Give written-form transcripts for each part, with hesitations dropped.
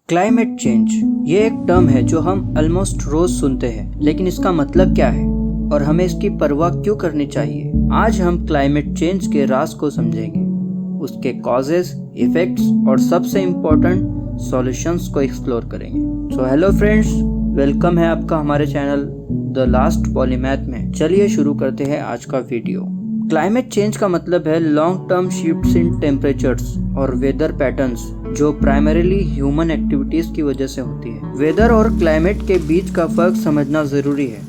Climate change ये एक term है जो हम ऑलमोस्ट रोज सुनते हैं, लेकिन इसका मतलब क्या है और हमें इसकी परवाह क्यों करनी चाहिए। आज हम क्लाइमेट चेंज के राज को समझेंगे, उसके कॉजेस, इफेक्ट्स और सबसे इम्पोर्टेंट सॉल्यूशंस को एक्सप्लोर करेंगे। सो हेलो फ्रेंड्स, वेलकम है आपका हमारे चैनल द लास्ट पॉलीमैथ में। चलिए शुरू करते हैं आज का वीडियो। क्लाइमेट चेंज का मतलब है लॉन्ग टर्म शिफ्ट्स इन टेम्परेचर्स और वेदर पैटर्न्स जो प्राइमरीली ह्यूमन एक्टिविटीज की वजह से होती है। वेदर और क्लाइमेट के बीच का फर्क समझना जरूरी है।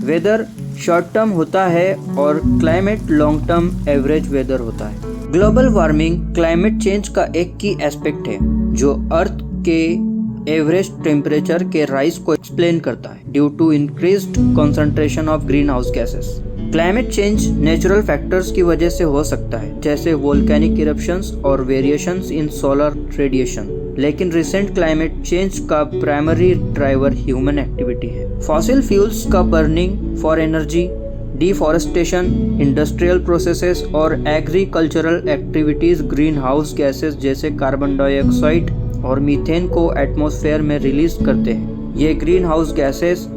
वेदर शॉर्ट टर्म होता है और climate long term average weather होता है। ग्लोबल वार्मिंग क्लाइमेट चेंज का एक की एस्पेक्ट है जो अर्थ के एवरेज टेम्परेचर के राइज को एक्सप्लेन करता है due to increased concentration of green house gases. Climate change natural factors की वजह से हो सकता है, जैसे वोल्केनिक इरप्शंस और वेरिएशंस इन सोलर रेडिएशन, लेकिन रिसेंट क्लाइमेट चेंज का प्राइमरी ड्राइवर ह्यूमन एक्टिविटी है। फॉसिल फ्यूल्स का burning for energy, deforestation, industrial processes और agricultural activities green house gases जैसे कार्बन डाइऑक्साइड और मीथेन को एटमॉस्फेयर में रिलीज करते हैं। ये ग्रीन हाउस गैसेस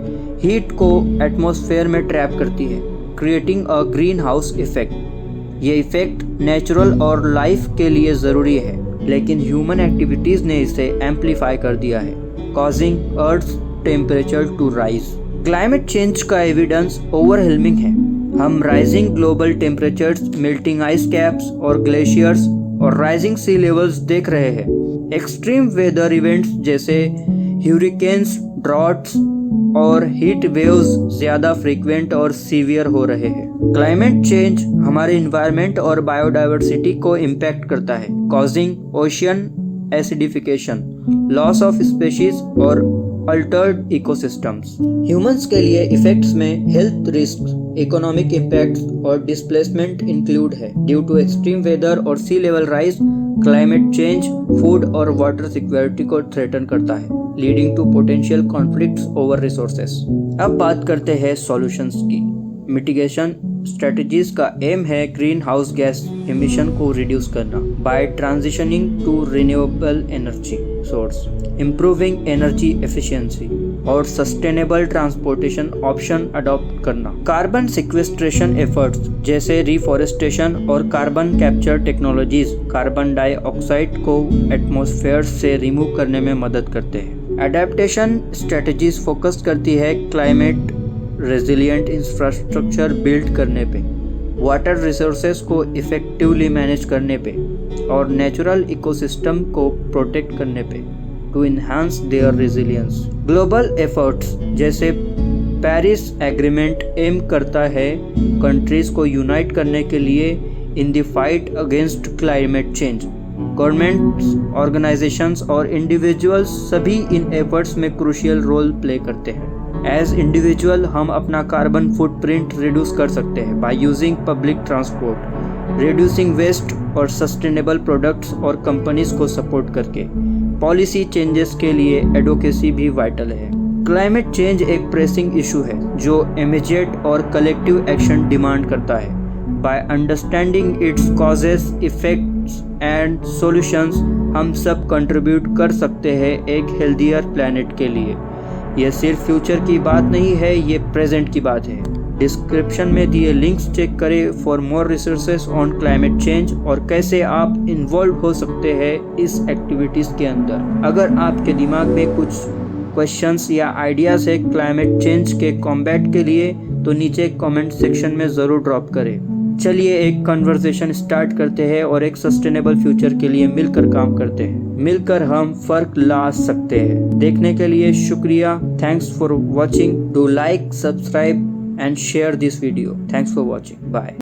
हीट को एटमॉस्फेयर में ट्रैप करती है, creating a green house effect. ये इफेक्ट नेचुरल और लाइफ के लिए ज़रूरी है, लेकिन ह्यूमन एक्टिविटीज़ ने इसे एम्पलीफाई कर दिया है, causing earth temperature to rise. Climate change का एविडेंस ओवरवेलमिंग है। हम rising global temperatures, melting ice caps और ग्लेशियर्स और राइजिंग सी लेवल्स देख रहे हैं। एक्सट्रीम वेदर इवेंट्स जैसे ह्यूरिकेन्स, ड्रॉट्स और हीट वेव्स ज्यादा फ्रीक्वेंट और सीवियर हो रहे हैं। क्लाइमेट चेंज हमारे इन्वायरमेंट और बायोडाइवर्सिटी को इम्पैक्ट करता है, causing ocean acidification, loss of species और अल्टर्ड इकोसिस्टम्स। ह्यूमंस के लिए इफेक्ट्स में हेल्थ रिस्क, इकोनॉमिक इम्पैक्ट्स और डिस्प्लेसमेंट इंक्लूड है। ड्यू टू एक्सट्रीम वेदर और sea level rise, climate change food और वाटर सिक्योरिटी को थ्रेटन करता है, leading to potential conflicts over resources. अब बात करते हैं सॉल्यूशंस की। मिटिगेशन स्ट्रेटजीज का एम है ग्रीन हाउस गैस एमिशन को रिड्यूस करना by transitioning to renewable energy source, improving energy efficiency और सस्टेनेबल ट्रांसपोर्टेशन ऑप्शन अडॉप्ट करना। कार्बन सिक्वेस्ट्रेशन एफर्ट्स जैसे रिफॉरेस्टेशन और carbon capture technologies carbon dioxide को एटमॉस्फेयर से रिमूव करने में मदद करते हैं। एडेप्टेशन स्ट्रेटजीज फोकस करती है क्लाइमेट रेजिलिएंट इंफ्रास्ट्रक्चर बिल्ड करने पे, वाटर रिसोर्सेज को इफेक्टिवली मैनेज करने पे और नेचुरल इकोसिस्टम को प्रोटेक्ट करने पे to enhance their resilience. Global efforts जैसे पेरिस एग्रीमेंट एम करता है कंट्रीज को यूनाइट करने के लिए in the fight against climate change. Governments, organisations और इंडिविजुअल्स सभी इन एफर्ट्स में क्रूशियल रोल प्ले करते हैं। एज इंडिविजुअल हम अपना कार्बन फुटप्रिंट रिड्यूस कर सकते हैं by using public transport, reducing waste और सस्टेनेबल प्रोडक्ट्स और कंपनीज को सपोर्ट करके। पॉलिसी चेंजेस के लिए एडवोकेसी भी वाइटल है। क्लाइमेट चेंज एक प्रेसिंग इशू है जो इमीडिएट और कलेक्टिव एक्शन डिमांड करता है। By understanding its causes, effects and solutions हम सब कंट्रीब्यूट कर सकते हैं एक हेल्दियर प्लैनेट के लिए। ये सिर्फ फ्यूचर की बात नहीं है, ये प्रेजेंट की बात है। डिस्क्रिप्शन में दिए लिंक्स चेक करें for more resources on climate change और कैसे आप इन्वॉल्व हो सकते हैं इस एक्टिविटीज़ के अंदर। अगर आपके दिमाग में कुछ क्वेश्चंस या आइडियाज़ है क्लाइमेट चेंज के कॉम्बैट के लिए तो नीचे कमेंट सेक्शन में ज़रूर ड्रॉप करें। चलिए एक कन्वर्सेशन स्टार्ट करते हैं और एक सस्टेनेबल फ्यूचर के लिए मिलकर काम करते हैं। मिलकर हम फर्क ला सकते हैं। देखने के लिए शुक्रिया। Thanks for watching. Do like, subscribe and share this video. Thanks for watching. Bye.